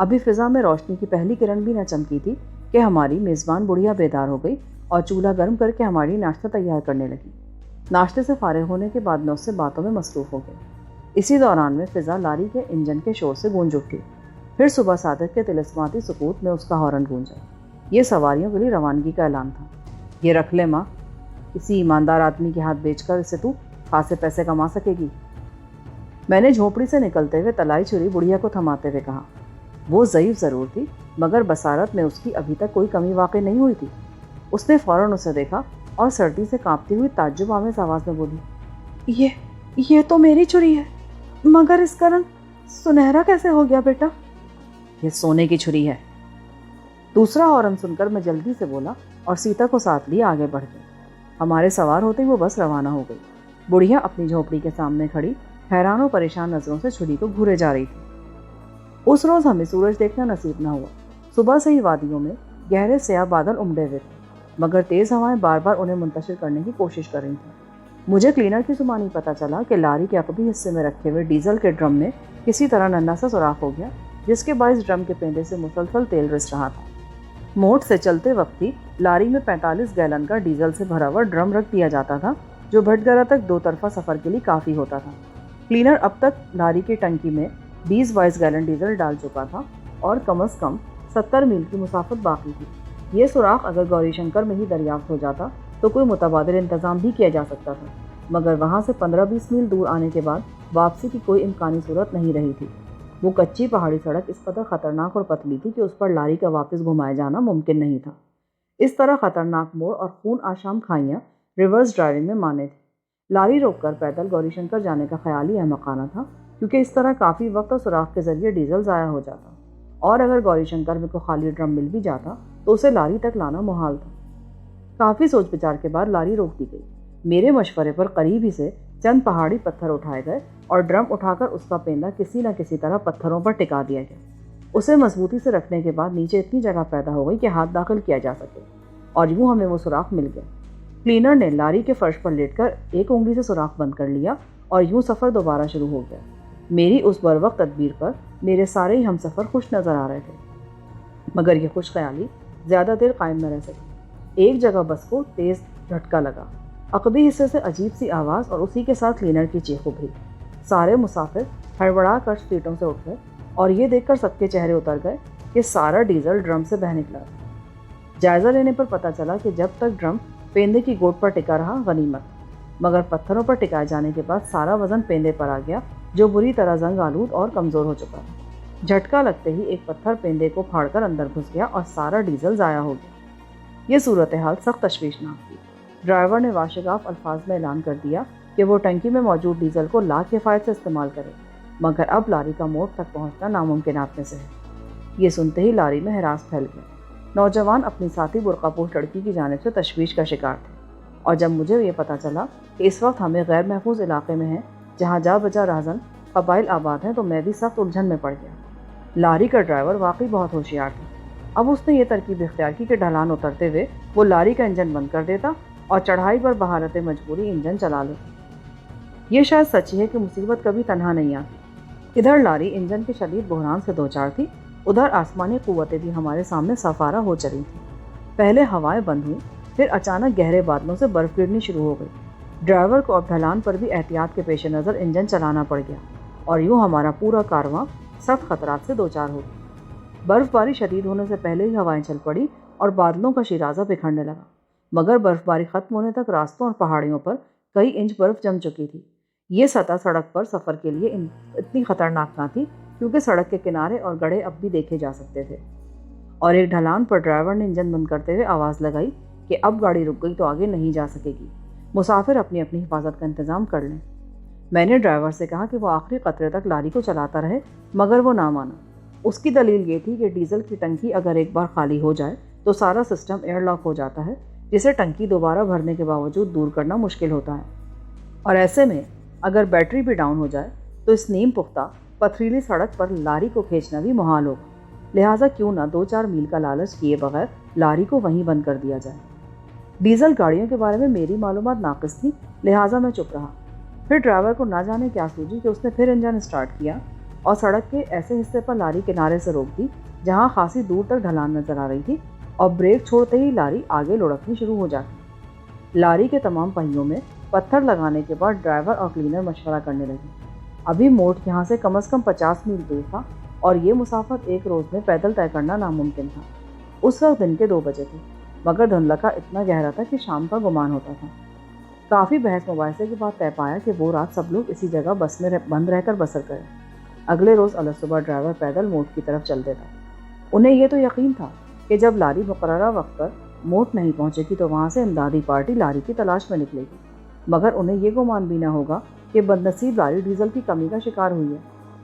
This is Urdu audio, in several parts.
ابھی فضا میں روشنی کی پہلی کرن بھی نہ چمکی تھی کہ ہماری میزبان بڑھیا بیدار ہو گئی اور چولہا گرم کر کے ہماری ناشتہ تیار کرنے لگی۔ ناشتے سے فارغ ہونے کے بعد میں اس سے باتوں میں مصروف ہو گئی۔ اسی دوران میں فضا لاری کے انجن کے شور سے گونج اٹھی۔ پھر صبح صادق کے طلسماتی سکوت میں اس کا ہارن گونجا۔ یہ سواریوں کے لیے روانگی کا اعلان تھا۔ یہ رکھ لے ماں، کسی ایماندار آدمی کے ہاتھ بیچ کر اسے تو خاصے پیسے کما سکے گی۔ میں نے جھونپڑی سے نکلتے ہوئے تلائی چھری بڑھیا کو تھماتے ہوئے کہا۔ وہ ضعیف ضرور تھی مگر بصارت میں اس کی ابھی تک کوئی کمی واقع نہیں ہوئی تھی۔ اس نے فوراً اسے دیکھا اور سردی سے کانپتی ہوئی تعجب آمیز آواز میں بولی، یہ تو میری چھری ہے، مگر اس کا رنگ سنہرا کیسے ہو گیا بیٹا؟ یہ سونے کی چھری ہے۔ دوسرا ہارن سن کر میں جلدی سے بولا اور سیتا کو ساتھ لیے آگے بڑھ گئے۔ ہمارے سوار ہوتے ہی وہ بس روانہ ہو گئی۔ بڑھیا اپنی جھونپڑی کے سامنے کھڑی حیران و پریشان نظروں سے چھری کو گھورے جا رہی تھی۔ اس روز ہمیں سورج دیکھنا نصیب نہ ہوا۔ صبح سے ہی وادیوں میں گہرے سیاہ بادل امڑے ہوئے تھے مگر تیز ہوائیں بار بار انہیں منتشر کرنے کی کوشش کر رہی تھیں۔ مجھے کلینر کی زبانی پتہ چلا کہ لاری کے عقبی حصے میں رکھے ہوئے ڈیزل کے ڈرم میں کسی طرح ننھا سا سوراخ ہو گیا جس کے باعث ڈرم کے پیندے سے مسلسل تیل رس رہا تھا۔ موٹ سے چلتے وقت ہی لاری میں 45 گیلن کا ڈیزل سے بھرا ہوا ڈرم رکھ دیا جاتا تھا جو بھٹگرا تک 2 طرفہ سفر کے لیے کافی ہوتا تھا۔ کلینر اب تک لاری کی ٹنکی میں 20-22 گیلن ڈیزل ڈال چکا تھا اور کم از کم 70 میل کی مسافت باقی تھی۔ یہ سوراخ اگر گوری شنکر میں ہی دریافت ہو جاتا تو کوئی متبادل انتظام بھی کیا جا سکتا تھا مگر وہاں سے 15-20 میل دور آنے کے بعد واپسی کی کوئی امکانی صورت نہیں رہی تھی۔ وہ کچی پہاڑی سڑک اس قدر خطرناک اور پتلی تھی کہ اس پر لاری کا واپس گھمائے جانا ممکن نہیں تھا۔ اس طرح خطرناک موڑ اور خون آشام کھائیاں ریورس ڈرائیونگ میں مانے تھے۔ لاری روک کر پیدل گوری شنکر جانے کا خیال ہی احمقانہ تھا کیونکہ اس طرح کافی وقت اور سوراخ کے ذریعے ڈیزل ضائع ہو جاتا اور اگر گوری شنکر میں کوئی خالی ڈرم مل بھی جاتا تو اسے لاری تک لانا محال تھا۔ کافی سوچ بچار کے بعد لاری روک دی گئی۔ میرے مشورے پر قریب ہی سے چند پہاڑی پتھر اٹھائے گئے اور ڈرم اٹھا کر اس کا پیندا کسی نہ کسی طرح پتھروں پر ٹکا دیا گیا۔ اسے مضبوطی سے رکھنے کے بعد نیچے اتنی جگہ پیدا ہو گئی کہ ہاتھ داخل کیا جا سکے اور یوں ہمیں وہ سوراخ مل گیا۔ کلینر نے لاری کے فرش پر لیٹ کر ایک انگلی سے سوراخ بند کر لیا اور یوں سفر دوبارہ شروع ہو گیا۔ میری اس بروقت تدبیر پر میرے سارے ہی ہم سفر خوش نظر آ رہے تھے مگر یہ خوش خیالی زیادہ دیر قائم نہ رہ سکی۔ ایک جگہ بس کو تیز جھٹکا لگا، عقبی حصے سے عجیب سی آواز اور اسی کے ساتھ کلینر کی چیخ ابھری۔ سارے مسافر ہڑبڑا کر سیٹوں سے اٹھ گئے اور یہ دیکھ کر سب کے چہرے اتر گئے کہ سارا ڈیزل ڈرم سے بہہ نکلا۔ جائزہ لینے پر پتہ چلا کہ جب تک ڈرم پیندے کی گوٹ پر ٹکا رہا غنیمت، مگر پتھروں پر ٹکائے جانے کے بعد سارا وزن پیندے پر آ گیا جو بری طرح زنگ آلود اور کمزور ہو چکا تھا۔ جھٹکا لگتے ہی ایک پتھر پیندے کو پھاڑ کر اندر گھس گیا اور سارا ڈیزل ضائع ہو گیا۔ یہ صورتحال سخت تشویشناک تھی۔ ڈرائیور نے واشگاف الفاظ میں اعلان کر دیا کہ وہ ٹنکی میں موجود ڈیزل کو لاکفایت سے استعمال کرے مگر اب لاری کا موڑ تک پہنچنا ناممکنات میں سے ہے۔ یہ سنتے ہی لاری میں ہراس پھیل گیا۔ نوجوان اپنی ساتھی برقع پوش لڑکی کی جانب سے تشویش کا شکار تھے اور جب مجھے یہ پتہ چلا کہ اس وقت ہمیں غیر محفوظ علاقے میں ہیں جہاں جا بجا راہزن قبائل آباد ہیں تو میں بھی سخت الجھن میں پڑ گیا۔ لاری کا ڈرائیور واقعی بہت ہوشیار تھا۔ اب اس نے یہ ترکیب اختیار کی کہ ڈھلان اترتے ہوئے وہ لاری کا انجن بند کر دیتا اور چڑھائی پر بہارت مجبوری انجن چلا لیتا۔ یہ شاید سچ ہے کہ مصیبت کبھی تنہا نہیں آتی۔ ادھر لاری انجن کے شدید بحران سے دوچار تھی، ادھر آسمانی قوتیں بھی ہمارے سامنے سفارہ ہو چلی تھیں۔ پہلے ہوائیں بند ہوئیں، پھر اچانک گہرے بادلوں سے برف گرنی شروع ہو گئی۔ ڈرائیور کو اب ڈھلان پر بھی احتیاط کے پیش نظر انجن چلانا پڑ گیا اور یوں ہمارا پورا کارواں سخت خطرات سے دوچار ہو گیا۔ برف باری شدید ہونے سے پہلے ہی ہوائیں چل پڑی اور بادلوں کا شیرازہ بکھرنے لگا مگر برف باری ختم ہونے تک راستوں اور پہاڑیوں پر کئی انچ برف جم چکی تھی۔ یہ سطح سڑک پر سفر کے لیے اتنی خطرناک نہ تھی کیونکہ سڑک کے کنارے اور گڑھے اب بھی دیکھے جا سکتے تھے اور ایک ڈھلان پر ڈرائیور نے انجن بند کرتے ہوئے آواز لگائی کہ اب گاڑی رک گئی تو آگے نہیں جا سکے گی، مسافر اپنی اپنی حفاظت کا انتظام کر لیں۔ میں نے ڈرائیور سے کہا کہ وہ آخری قطرے تک لاری کو چلاتا رہے مگر وہ نہ مانا۔ اس کی دلیل یہ تھی کہ ڈیزل کی ٹنکی اگر ایک بار خالی ہو جائے تو سارا سسٹم ایئر لاک ہو جاتا ہے جسے ٹنکی دوبارہ بھرنے کے باوجود دور کرنا مشکل ہوتا ہے اور ایسے میں اگر بیٹری بھی ڈاؤن ہو جائے تو اس نیم پختہ پتھریلی سڑک پر لاری کو کھینچنا بھی محال ہوگا، لہٰذا کیوں نہ 2-4 میل کا لالچ کیے بغیر لاری کو وہیں بند کر دیا جائے۔ ڈیزل گاڑیوں کے بارے میں میری معلومات ناقص تھی لہٰذا میں چپ رہا۔ پھر ڈرائیور کو نہ جانے کیا سوجی کہ اس نے پھر انجن اسٹارٹ کیا اور سڑک کے ایسے حصے پر لاری کنارے سے روک دی جہاں خاصی دور تک ڈھلان نظر آ رہی تھی، اور بریک چھوڑتے ہی لاری آگے لڑکنی شروع ہو جاتی۔ لاری کے تمام پہیوں میں پتھر لگانے کے بعد ڈرائیور اور کلینر مشورہ کرنے لگے۔ ابھی موٹ یہاں سے کم از کم 50 میل دور تھا اور یہ مسافت ایک روز میں پیدل طے کرنا ناممکن تھا۔ اس وقت دن کے 2 بجے تھے، مگر دھندلکا اتنا گہرا تھا کہ شام کا گمان ہوتا تھا۔ کافی بحث مباحثے کے بعد طے پایا کہ وہ رات سب لوگ اسی جگہ بس میں بند رہ کر بسر کریں۔ اگلے روز الصبح ڈرائیور پیدل موٹ کی طرف چل دیتا۔ انہیں یہ تو یقین تھا کہ جب لاری مقررہ وقت پر موٹ نہیں پہنچے گی تو وہاں سے امدادی پارٹی لاری کی تلاش میں نکلے گی، مگر انہیں یہ گمان بھی نہ ہوگا کہ بدنصیب لاری ڈیزل کی کمی کا شکار ہوئی ہے۔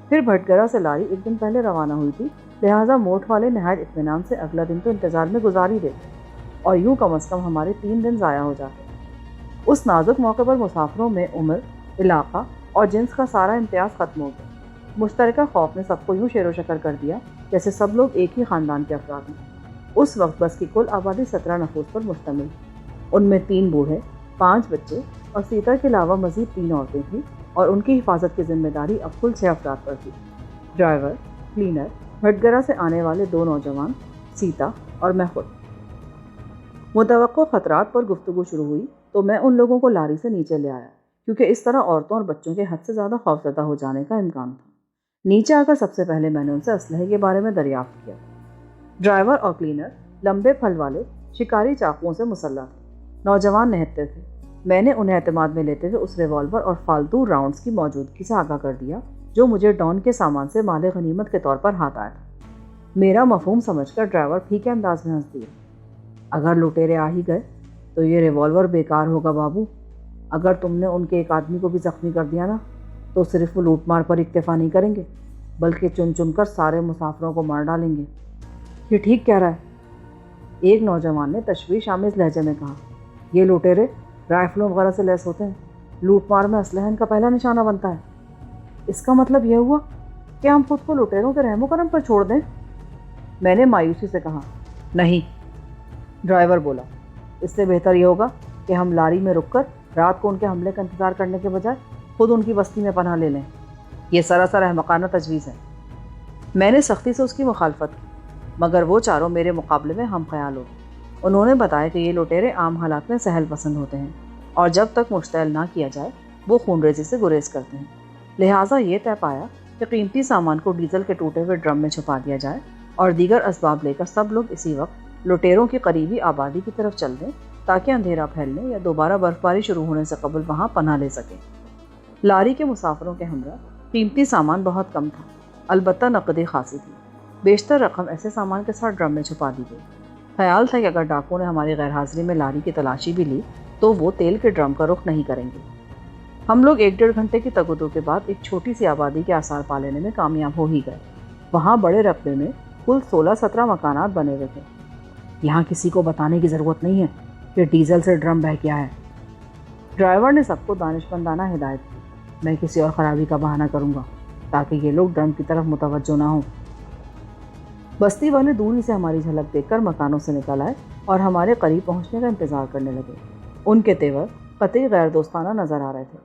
پھر بھٹگرا سے لاری ایک دن پہلے روانہ ہوئی تھی، لہٰذا موٹ والے نہایت اطمینان سے اگلا دن تو انتظار میں گزار ہی دیتے، اور یوں کم از کم ہمارے 3 دن ضائع ہو جاتے۔ اس نازک موقع پر مسافروں میں عمر، علاقہ اور جنس کا سارا امتیاز ختم ہو گیا۔ مشترکہ خوف نے سب کو یوں شیر و شکر کر دیا جیسے سب لوگ ایک ہی خاندان کے افراد ہیں۔ اس وقت بس کی کل آبادی 17 نفوس پر مشتمل، ان میں 3 بوڑھے، 5 بچے اور سیتا کے علاوہ مزید 3 عورتیں تھیں، اور ان کی حفاظت کی ذمہ داری اب کل 6 افراد پر تھی: ڈرائیور، کلینر، بھٹگرا سے آنے والے 2 نوجوان، سیتا اور میں خود۔ متوقع خطرات پر گفتگو شروع ہوئی تو میں ان لوگوں کو لاری سے نیچے لے آیا، کیونکہ اس طرح عورتوں اور بچوں کے حد سے زیادہ خوفزدہ ہو جانے کا امکان تھا۔ نیچے آ کر سب سے پہلے میں نے ان سے اسلحے کے بارے میں دریافت کیا۔ ڈرائیور اور کلینر لمبے پھل والے شکاری چاقوؤں سے مسلح تھے، نوجوان نہتے تھے۔ میں نے انہیں اعتماد میں لیتے ہوئے اس ریوالور اور فالتو راؤنڈز کی موجودگی سے آگاہ کر دیا جو مجھے ڈان کے سامان سے مال غنیمت کے طور پر ہاتھ آیا تھا۔ میرا مفہوم سمجھ کر ڈرائیور پھیکے انداز میں ہنس دیا۔ اگر لٹیرے آ ہی گئے تو یہ ریوالور بیکار ہوگا بابو۔ اگر تم نے ان کے ایک آدمی کو بھی زخمی کر دیا نا تو صرف وہ لوٹ مار پر اکتفا نہیں کریں گے، بلکہ چن چن کر سارے مسافروں کو مار ڈالیں گے۔ یہ ٹھیک کہہ رہا ہے، ایک نوجوان نے تشویش آمیز لہجے میں کہا۔ یہ لٹیرے رائفلوں وغیرہ سے لیس ہوتے ہیں، لوٹ مار میں اسلحہ ان کا پہلا نشانہ بنتا ہے۔ اس کا مطلب یہ ہوا کہ ہم خود کو لٹیروں کے رحم و کرم پر چھوڑ دیں؟ میں نے مایوسی سے کہا۔ نہیں، ڈرائیور بولا، اس سے بہتر یہ ہوگا کہ ہم لاری میں رک کر رات کو ان کے حملے کا انتظار کرنے کے بجائے خود ان کی بستی میں پناہ لے لیں۔ یہ سراسر احمقانہ تجویز ہے۔ میں نے سختی سے اس کی مخالفت کی، مگر وہ چاروں میرے مقابلے میں ہم خیال ہو گئے۔ انہوں نے بتایا کہ یہ لٹیرے عام حالات میں سہل پسند ہوتے ہیں، اور جب تک مشتعل نہ کیا جائے وہ خون ریزی سے گریز کرتے ہیں۔ لہٰذا یہ طے پایا کہ قیمتی سامان کو ڈیزل کے ٹوٹے ہوئے ڈرم میں چھپا دیا جائے اور دیگر اسباب لے کر سب لوگ اسی وقت لٹیروں کی قریبی آبادی کی طرف چل دیں تاکہ اندھیرا پھیلنے یا دوبارہ برف باری شروع ہونے سے قبل وہاں پناہ لے سکیں۔ لاری کے مسافروں کے ہمراہ قیمتی سامان بہت کم تھا، البتہ نقدی خاصی تھی۔ بیشتر رقم ایسے سامان کے ساتھ ڈرم میں چھپا دی گئی۔ خیال تھا کہ اگر ڈاکو نے ہماری غیر حاضری میں لاری کی تلاشی بھی لی تو وہ تیل کے ڈرم کا رخ نہیں کریں گے۔ ہم لوگ 1-1.5 گھنٹے کی تگودو کے بعد ایک چھوٹی سی آبادی کے آثار پا لینے میں کامیاب ہو ہی گئے۔ وہاں بڑے رقبے میں کل 16-17 مکانات بنے ہوئے تھے۔ یہاں کسی کو بتانے کی ضرورت نہیں ہے کہ ڈیزل سے ڈرم بہہ گیا ہے، ڈرائیور نے سب کو دانشمندانہ ہدایت کی۔ میں کسی اور خرابی کا بہانہ کروں گا تاکہ یہ لوگ ڈرم کی طرف متوجہ نہ ہوں۔ بستی والے دوری سے ہماری جھلک دیکھ کر مکانوں سے نکل آئے اور ہمارے قریب پہنچنے کا انتظار کرنے لگے۔ ان کے تیور قطعی غیر دوستانہ نظر آ رہے تھے۔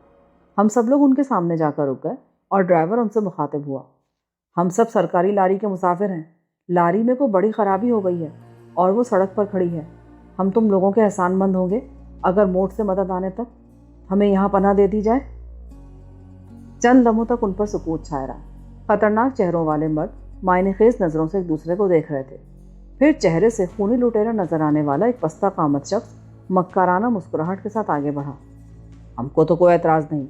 ہم سب لوگ ان کے سامنے جا کر رک گئے اور ڈرائیور ان سے مخاطب ہوا۔ ہم سب سرکاری لاری کے مسافر ہیں۔ لاری میں کوئی بڑی خرابی ہو گئی ہے اور وہ سڑک پر کھڑی ہے۔ ہم تم لوگوں کے احسان مند ہوں گے اگر موٹ سے مدد آنے تک ہمیں یہاں پناہ دے دی جائے۔ چند لمحوں تک ان پر سکوت چھایا رہا۔ خطرناک چہروں والے مرد معنی خیز نظروں سے ایک دوسرے کو دیکھ رہے تھے۔ پھر چہرے سے خونی لٹیرا نظر آنے والا ایک پستہ قامت شخص مکارانہ مسکراہٹ کے ساتھ آگے بڑھا۔ ہم کو تو کوئی اعتراض نہیں،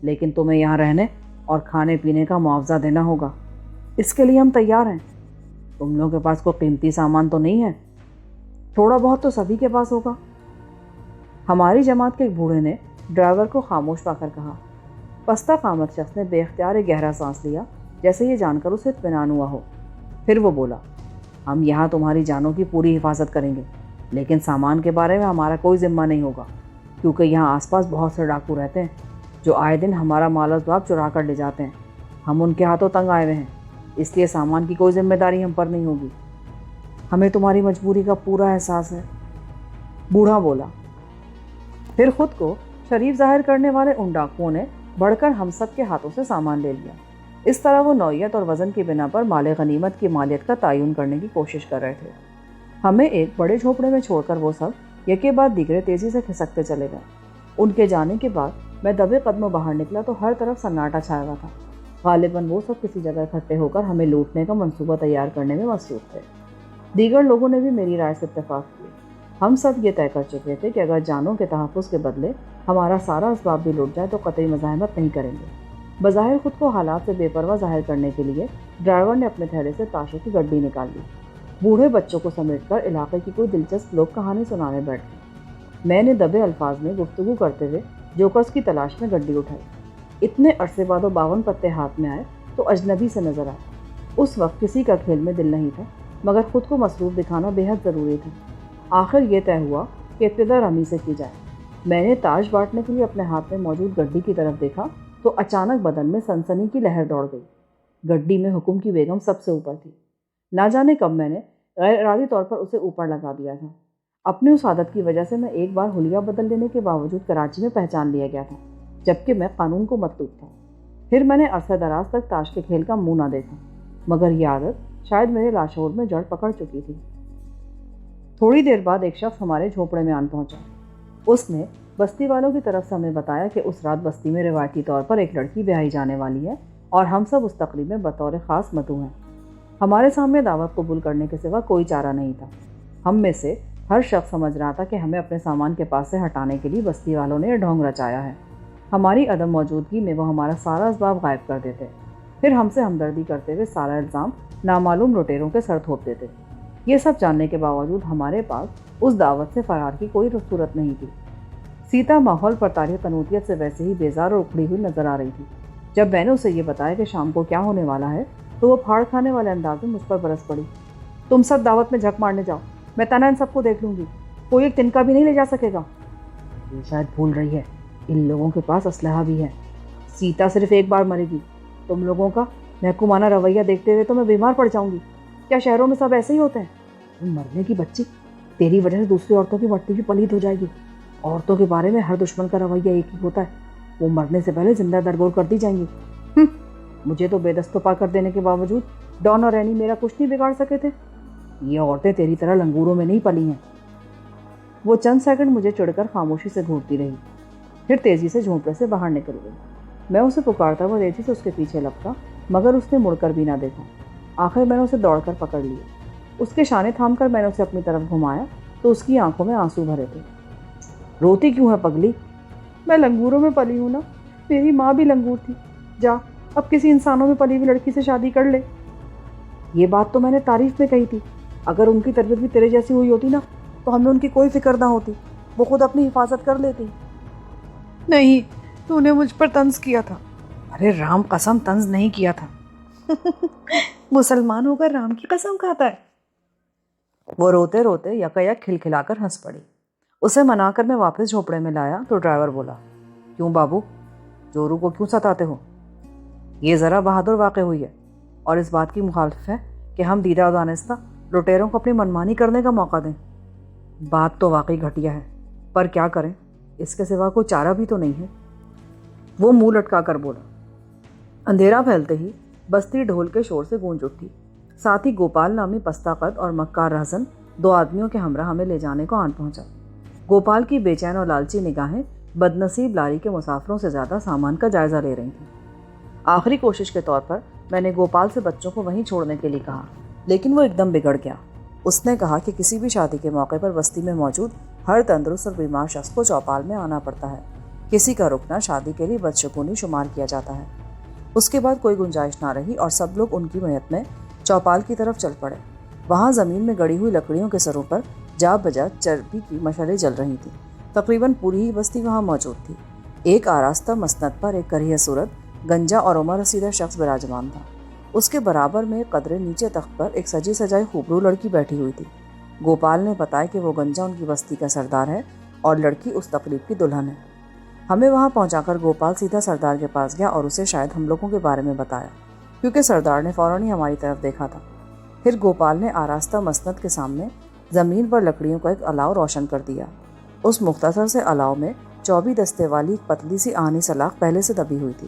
لیکن تمہیں یہاں رہنے اور کھانے پینے کا معاوضہ دینا ہوگا۔ اس کے لیے ہم تیار ہیں۔ تم لوگوں کے پاس کوئی قیمتی سامان تو نہیں ہے؟ تھوڑا بہت تو سبھی کے پاس ہوگا۔ ہماری جماعت کے ایک بوڑھے نے ڈرائیور کو خاموش پا کر کہا۔ پستہ قامت شخص نے بے اختیار ایک گہرا سانس لیا، جیسے یہ جان کر اسے اطمینان ہوا ہو۔ پھر وہ بولا، ہم یہاں تمہاری جانوں کی پوری حفاظت کریں گے، لیکن سامان کے بارے میں ہمارا کوئی ذمہ نہیں ہوگا، کیونکہ یہاں آس پاس بہت سے ڈاکو رہتے ہیں جو آئے دن ہمارا مال اسباب چرا کر لے جاتے ہیں۔ ہم ان کے ہاتھوں تنگ آئے ہوئے ہیں، اس لیے سامان کی کوئی ذمہ داری ہم پر نہیں ہوگی۔ ہمیں تمہاری مجبوری کا پورا احساس ہے، بوڑھا بولا۔ پھر خود کو شریف ظاہر کرنے والے ان ڈاکوؤں نے بڑھ کر ہم سب کے ہاتھوں سے سامان لے لیا۔ اس طرح وہ نوعیت اور وزن کی بنا پر مال غنیمت کی مالیت کا تعین کرنے کی کوشش کر رہے تھے۔ ہمیں ایک بڑے جھونپڑے میں چھوڑ کر وہ سب یکے بعد دیگرے تیزی سے کھسکتے چلے گئے۔ ان کے جانے کے بعد میں دبے قدموں باہر نکلا تو ہر طرف سناٹا چھایا ہوا تھا۔ غالباً وہ سب کسی جگہ اکٹھے ہو کر ہمیں لوٹنے کا منصوبہ تیار کرنے میں مصروف تھے۔ دیگر لوگوں نے بھی میری رائے سے اتفاق کیا۔ ہم سب یہ طے کر چکے تھے کہ اگر جانوں کے تحفظ کے بدلے ہمارا سارا اسباب بھی لوٹ جائے تو قطعی مزاحمت نہیں کریں گے۔ بظاہر خود کو حالات سے بے پرواہ ظاہر کرنے کے لیے ڈرائیور نے اپنے تھیلے سے تاشوں کی گڈی نکال لی۔ بوڑھے بچوں کو سمیٹ کر علاقے کی کوئی دلچسپ لوک کہانی سنانے بیٹھ گئے۔ میں نے دبے الفاظ میں گفتگو کرتے ہوئے جوکرز کی تلاش میں گڈی اٹھائی۔ اتنے عرصے بعد وہ 52 پتے ہاتھ میں آئے تو اجنبی سے نظر آئے۔ اس وقت کسی کا کھیل میں دل نہیں تھا، مگر خود کو مصروف دکھانا بے حد ضروری تھا۔ آخر یہ طے ہوا کہ ابتدا رمی سے کی جائے۔ میں نے تاش بانٹنے کے لیے اپنے ہاتھ میں موجود گڈی کی طرف دیکھا تو اچانک بدن میں سنسنی کی لہر دوڑ گئی۔ گڈی میں حکم کی بیگم سب سے اوپر تھی۔ نہ جانے کب میں نے غیر ارادی طور پر اسے اوپر لگا دیا تھا۔ اپنی اس عادت کی وجہ سے میں ایک بار حلیہ بدل لینے کے باوجود کراچی میں پہچان لیا گیا تھا، جبکہ میں قانون کو مطلوب تھا۔ پھر میں نے عرصہ دراز تک تاش کے کھیل کا منہ نہ دیکھا، مگر یہ عادت شاید میرے لاشعور میں جڑ پکڑ چکی تھی۔ تھوڑی دیر بعد ایک شخص ہمارے جھونپڑے میں آن پہنچا۔ اس نے بستی والوں کی طرف سے ہمیں بتایا کہ اس رات بستی میں روایتی طور پر ایک لڑکی بیاہی جانے والی ہے اور ہم سب اس تقریب میں بطور خاص مدعو ہیں۔ ہمارے سامنے دعوت قبول کرنے کے سوا کوئی چارہ نہیں تھا۔ ہم میں سے ہر شخص سمجھ رہا تھا کہ ہمیں اپنے سامان کے پاس سے ہٹانے کے لیے بستی والوں نے یہ ڈھونگ رچایا ہے۔ ہماری عدم موجودگی میں وہ ہمارا سارا اسباب غائب کر دیتے، پھر ہم سے ہمدردی کرتے ہوئے سارا الزام نامعلوم لٹیروں کے سر تھوپ دیتے۔ یہ سب جاننے کے باوجود ہمارے پاس اس دعوت سے فرار کی کوئی صورت نہیں تھی۔ سیتا ماحول پر طاری تنوتیت سے ویسے ہی بیزار اور اکھڑی ہوئی نظر آ رہی تھی۔ جب میں نے اسے یہ بتایا کہ شام کو کیا ہونے والا ہے تو وہ پھاڑ کھانے والے انداز میں مجھ پر برس پڑی۔ تم سب دعوت میں جھک مارنے جاؤ، میں تنہا ان سب کو دیکھ لوں گی، کوئی ایک تنکا بھی نہیں لے جا سکے گا۔ یہ شاید بھول رہی ہے، ان لوگوں کے پاس اسلحہ بھی ہے۔ سیتا صرف ایک بار مرے گی، تم لوگوں کا محکومانہ رویہ دیکھتے ہوئے تو میں بیمار پڑ جاؤں گی۔ کیا شہروں میں سب ایسے ہی ہوتے ہیں؟ مرنے کی بچی، تیری وجہ سے دوسری عورتوں کی مٹی بھی پلید ہو جائے گی۔ عورتوں کے بارے میں ہر دشمن کا رویہ ایک ہی ہوتا ہے، وہ مرنے سے پہلے زندہ درگور کر دی جائیں گی۔ مجھے تو بے دست و پا کر دینے کے باوجود ڈان اور رینی میرا کچھ نہیں بگاڑ سکے تھے۔ یہ عورتیں تیری طرح لنگوروں میں نہیں پلی ہیں۔ وہ چند سیکنڈ مجھے چڑھ کر خاموشی سے گھورتی رہی، پھر تیزی سے جھونپڑے سے باہر نکل گئی۔ میں اسے پکارتا ہوا تیزی سے اس کے پیچھے لپکا، مگر اس نے مڑ کر بھی نہ دیکھا۔ آخر میں نے اسے دوڑ کر پکڑ لیا۔ اس کے شانے تھام کر میں نے اسے اپنی طرف گھمایا تو اس کی آنکھوں میں آنسو بھرے تھے۔ روتی کیوں ہے پگلی؟ میں لنگوروں میں پلی ہوں نا، میری ماں بھی لنگور تھی۔ جا اب کسی انسانوں میں پلی ہوئی لڑکی سے شادی کر لے۔ یہ بات تو میں نے تعریف میں کہی تھی، اگر ان کی تربیت بھی تیرے جیسی ہوئی ہوتی نا تو ہمیں ان کی کوئی فکر نہ ہوتی، وہ خود اپنی حفاظت کر لیتی۔ نہیں، تو نے مجھ پر طنز کیا تھا۔ ارے رام قسم طنز نہیں کیا تھا۔ مسلمان ہو کر رام کی قسم کھاتا ہے؟ وہ روتے روتے یکایک کھلکھلا کر ہنس پڑی۔ اسے منا کر میں واپس جھونپڑے میں لایا تو ڈرائیور بولا، کیوں بابو، جورو کو کیوں ستاتے ہو؟ یہ ذرا بہادر واقع ہوئی ہے اور اس بات کی مخالف ہے کہ ہم دیدہ و دانستہ لٹیروں کو اپنی منمانی کرنے کا موقع دیں۔ بات تو واقعی گھٹیا ہے، پر کیا کریں، اس کے سوا کوئی چارہ بھی تو نہیں ہے۔ وہ منہ لٹکا کر بولا۔ اندھیرا پھیلتے ہی بستی ڈھول کے شور سے گونج اٹھی، ساتھ ہی گوپال نامی پستہ قد اور مکار رہزن 2 آدمیوں کے ہمراہ ہمیں لے جانے کو آن پہنچا۔ گوپال کی بے چین اور لالچی نگاہیں بدنصیب لاری کے مسافروں سے زیادہ سامان کا جائزہ لے رہی تھیں۔ آخری کوشش کے طور پر میں نے گوپال سے بچوں کو وہیں چھوڑنے کے لیے کہا، لیکن وہ ایک دم بگڑ گیا۔ اس نے کہا کہ کسی بھی شادی کے موقع پر بستی میں موجود ہر تندرست اور بیمار شخص کو چوپال میں آنا پڑتا ہے، کسی کا رکنا شادی کے لیے بدشگونی شمار کیا جاتا ہے۔ اس کے بعد کوئی گنجائش نہ رہی اور سب لوگ ان کی میت میں چوپال کی طرف چل پڑے۔ وہاں زمین میں گڑی ہوئی لکڑیوں کے سروں پر جا بجا چربی کی مشعلیں جل رہی تھیں۔ تقریباً پوری ہی بستی وہاں موجود تھی۔ ایک آراستہ مسند پر ایک کریہ صورت گنجا اور عمر رسیدہ شخص براجمان تھا۔ اس کے برابر میں قدرے نیچے تخت پر ایک سجی سجائی خوبرو لڑکی بیٹھی ہوئی تھی۔ گوپال نے بتایا کہ وہ گنجا ان کی بستی کا سردار ہے اور لڑکی اس تقریب کی دلہن ہے۔ ہمیں وہاں پہنچا کر گوپال سیدھا سردار کے پاس گیا اور اسے شاید ہم لوگوں کے بارے میں بتایا، کیونکہ سردار نے فوراً ہی ہماری طرف دیکھا تھا۔ پھر گوپال نے آراستہ مسند کے سامنے زمین پر لکڑیوں کا ایک الاؤ روشن کر دیا۔ اس مختصر سے الاؤ میں 24 دستے والی ایک پتلی سی آہنی سلاخ پہلے سے دبی ہوئی تھی۔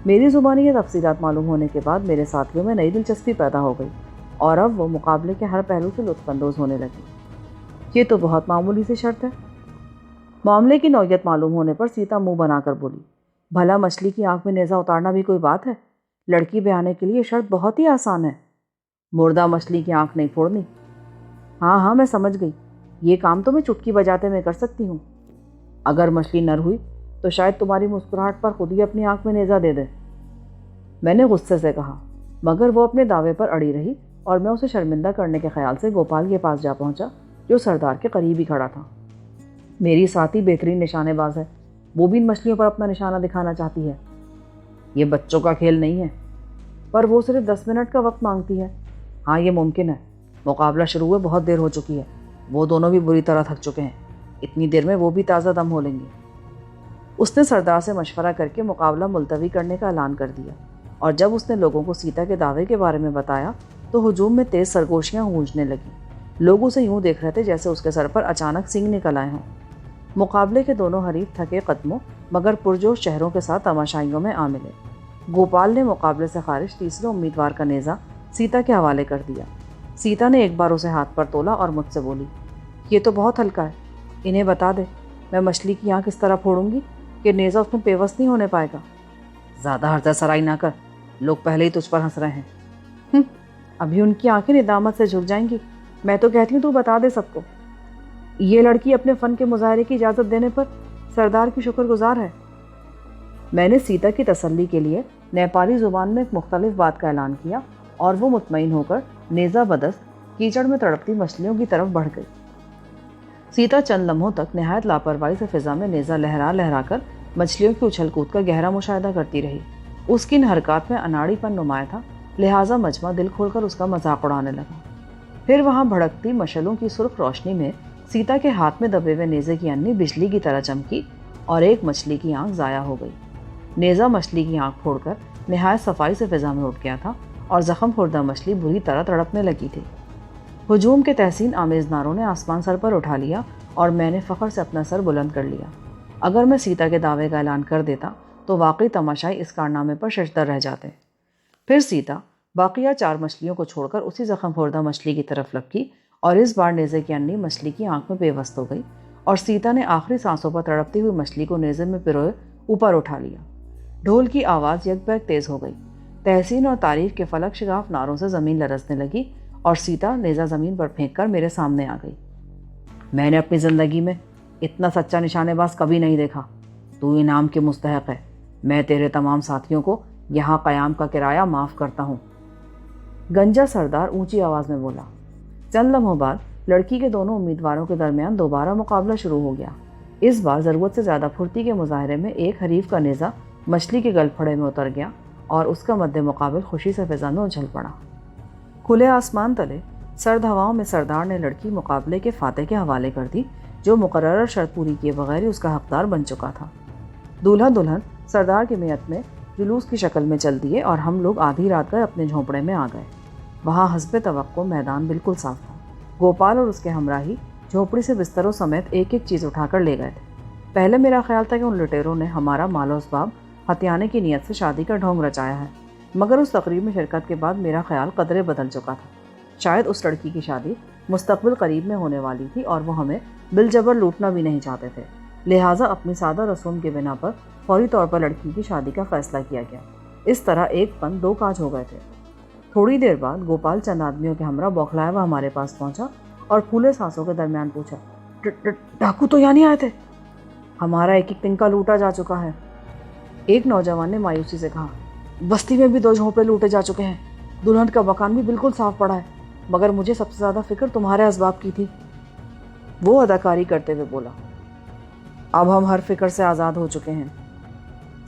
میری زبانی یہ تفصیلات معلوم ہونے کے بعد میرے ساتھیوں میں نئی دلچسپی پیدا ہو گئی اور اب وہ مقابلے کے ہر پہلو سے لطف اندوز ہونے لگی۔ یہ تو بہت معمولی سی شرط ہے۔ معاملے کی نوعیت معلوم ہونے پر سیتا منہ بنا کر بولی، بھلا مچھلی کی آنکھ میں نیزہ اتارنا بھی کوئی بات ہے؟ لڑکی بیانے کے لیے شرط بہت ہی آسان ہے، مردہ مچھلی کی آنکھ نہیں پھوڑنی۔ ہاں میں سمجھ گئی، یہ کام تو میں چٹکی بجاتے میں کر سکتی ہوں۔ اگر مچھلی نر ہوئی تو شاید تمہاری مسکراہٹ پر خود ہی اپنی آنکھ میں نیزہ دے دے، میں نے غصے سے کہا، مگر وہ اپنے دعوے پر اڑی رہی اور میں اسے شرمندہ کرنے کے خیال سے گوپال کے پاس جا پہنچا جو سردار کے قریب ہی کھڑا تھا۔ میری ساتھی بہترین نشانے باز ہے، وہ بھی ان مچھلیوں پر اپنا نشانہ دکھانا چاہتی ہے۔ یہ بچوں کا کھیل نہیں ہے، پر وہ صرف 10 منٹ کا وقت مانگتی ہے۔ ہاں یہ ممکن ہے، مقابلہ شروع ہوئے بہت دیر ہو چکی ہے، وہ دونوں بھی بری طرح تھک چکے ہیں، اتنی دیر میں وہ بھی تازہ دم ہو لیں گے۔ اس نے سردار سے مشورہ کر کے مقابلہ ملتوی کرنے کا اعلان کر دیا، اور جب اس نے لوگوں کو سیتا کے دعوے کے بارے میں بتایا تو ہجوم میں تیز سرگوشیاں گونجنے لگیں۔ لوگ اسے یوں دیکھ رہے تھے جیسے اس کے سر پر اچانک سینگ نکل آئے ہوں۔ مقابلے کے دونوں حریف تھکے قدموں مگر پرجوش چہروں کے ساتھ تماشائیوں میں آ ملے۔ گوپال نے مقابلے سے خارج تیسرے امیدوار کا نیزہ سیتا کے حوالے کر دیا۔ سیتا نے ایک بار اسے ہاتھ پر تولا اور مجھ سے بولی، یہ تو بہت ہلکا ہے، انہیں بتا دے میں مچھلی کی آنکھ اس طرح پھوڑوں گی کہ نیزہ اس میں پیوست نہیں ہونے پائے گا۔ زیادہ ہرزہ سرائی نہ کر، لوگ پہلے ہی تجھ پر ہنس رہے ہیں۔ ابھی ان کی آنکھیں ندامت سے جھک جائیں گی، میں تو کہتی ہوں تو بتا دے سب کو۔ یہ لڑکی اپنے فن کے مظاہرے کی اجازت دینے پر سردار کی شکر گزار ہے۔ میں نے سیتا کی تسلی کے لیے نیپالی زبان میں ایک مختلف بات کا اعلان کیا اور وہ مطمئن ہو کر نیزہ بدست کیچڑ میں تڑپتی مچھلیوں کی طرف بڑھ گئی۔ سیتا چند لمحوں تک نہایت لاپرواہی سے فضا میں نیزہ لہرا لہرا کر مچھلیوں کی اچھل کود کا گہرا مشاہدہ کرتی رہی۔ اس کی ان حرکات میں اناڑی پن نمایاں تھا، لہٰذا مجمع دل کھول کر اس کا مذاق اڑانے لگا۔ پھر وہاں بھڑکتی مشعلوں کی سرخ روشنی میں سیتا کے ہاتھ میں دبے ہوئے نیزے کی اننی بجلی کی طرح چمکی اور ایک مچھلی کی آنکھ ضائع ہو گئی۔ نیزہ مچھلی کی آنکھ پھوڑ کر نہایت صفائی سے فضا میں اٹھ گیا تھا اور زخم خوردہ مچھلی بری طرح تڑپنے لگی تھی۔ ہجوم کے تحسین آمیز نعروں نے آسمان سر پر اٹھا لیا اور میں نے فخر سے اپنا سر بلند کر لیا۔ اگر میں سیتا کے دعوے کا اعلان کر دیتا تو واقعی تماشائی اس کارنامے پر ششدر رہ جاتے۔ پھر سیتا باقیہ 4 مچھلیوں کو چھوڑ کر اسی زخم خوردہ مچھلی کی طرف لپکی اور اس بار نیزے کی اننی مچھلی کی آنکھ میں پیوست ہو گئی اور سیتا نے آخری سانسوں پر تڑپتی ہوئی مچھلی کو نیزے میں پروئے اوپر اٹھا لیا۔ ڈھول کی آواز یک بیک تیز ہو گئی، تحسین اور تعریف کے فلک شگاف نعروں سے زمین لرزنے لگی اور سیتا نیزہ زمین پر پھینک کر میرے سامنے آ گئی۔ میں نے اپنی زندگی میں اتنا سچا نشانے باز کبھی نہیں دیکھا، تو انعام کے مستحق ہے، میں تیرے تمام ساتھیوں کو یہاں قیام کا کرایہ معاف کرتا ہوں۔ گنجا سردار اونچی آواز میں بولا۔ چند لمحوں بعد لڑکی کے دونوں امیدواروں کے درمیان دوبارہ مقابلہ شروع ہو گیا۔ اس بار ضرورت سے زیادہ پھرتی کے مظاہرے میں ایک حریف کا نیزہ مچھلی کے گل پھڑے میں اتر گیا اور اس کا مد مقابل خوشی سے فضا میں اچھل پڑا۔ کھلے آسمان تلے سرد ہواؤں میں سردار نے لڑکی مقابلے کے فاتح کے حوالے کر دی، جو مقررہ شرط پوری کیے بغیر ہی اس کا حقدار بن چکا تھا۔ دولہا دلہن سردار کی میت میں جلوس کی شکل میں چل دیے اور ہم لوگ آدھی رات گئے اپنے جھونپڑے میں آ گئے۔ وہاں حسب توقع میدان بالکل صاف تھا۔ گوپال اور اس کے ہمراہی جھونپڑی سے بستروں سمیت ایک ایک چیز اٹھا کر لے گئے تھے۔ پہلے میرا خیال تھا کہ ان لٹیروں نے ہمارا مال و اسباب ہتھیانے کی نیت سے شادی کا ڈھونگ رچایا ہے، مگر اس تقریب میں شرکت کے بعد میرا خیال قدرے بدل چکا تھا۔ شاید اس لڑکی کی شادی مستقبل قریب میں ہونے والی تھی اور وہ ہمیں بالجبر لوٹنا بھی نہیں چاہتے تھے، لہٰذا اپنی سادہ رسوم کے بنا پر فوری طور پر لڑکی کی شادی کا فیصلہ کیا گیا۔ اس طرح ایک پن 2 کاج ہو گئے تھے۔ تھوڑی دیر بعد گوپال چند آدمیوں کے ہمراہ بوکھلایا ہوا ہمارے پاس پہنچا اور پھولے سانسوں کے درمیان پوچھا، ڈاکو تو یہاں نہیں آئے تھے؟ ہمارا ایک ایک تنکا لوٹا جا چکا ہے۔ ایک نوجوان نے مایوسی سے کہا، بستی میں بھی 2 جھونپڑے لوٹے جا چکے ہیں، دلہن کا مکان بھی بالکل صاف پڑا ہے، مگر مجھے سب سے زیادہ فکر تمہارے اسباب کی تھی۔ وہ اداکاری کرتے ہوئے بولا، اب ہم ہر فکر سے آزاد ہو چکے ہیں،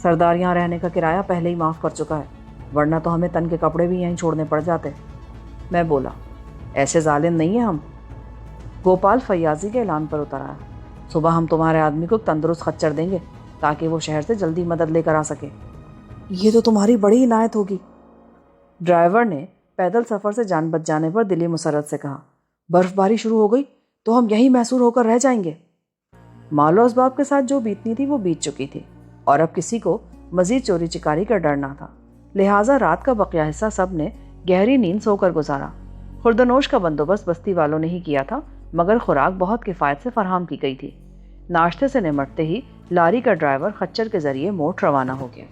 سردار یہاں رہنے کا کرایہ پہلے ہی معاف کر چکا ہے، ورنہ تو ہمیں تن کے کپڑے بھی یہیں چھوڑنے پڑ جاتے۔ میں بولا، ایسے ظالم نہیں ہیں ہم۔ گوپال فیاضی کے اعلان پر اتر آیا، صبح ہم تمہارے آدمی کو تندرست خچر دیں گے تاکہ وہ شہر سے جلدی مدد لے کر آ سکے۔ یہ تو تمہاری بڑی عنایت ہوگی۔ ڈرائیور نے پیدل سفر سے جان بچ جانے پر دلی مسرت سے کہا، برف باری شروع ہو گئی تو ہم یہیں محصور ہو کر رہ جائیں گے۔ مال و اسباب کے ساتھ جو بیتنی تھی وہ بیت چکی تھی اور اب کسی کو مزید چوری چکاری کا ڈر نہ تھا، لہٰذا رات کا بقیہ حصہ سب نے گہری نیند سو کر گزارا۔ خوردنوش کا بندوبست بستی والوں نے ہی کیا تھا، مگر خوراک بہت کفایت سے فراہم کی گئی تھی۔ ناشتے سے نمٹتے ہی لاری کا ڈرائیور خچر کے ذریعے موٹ روانہ ہو گیا۔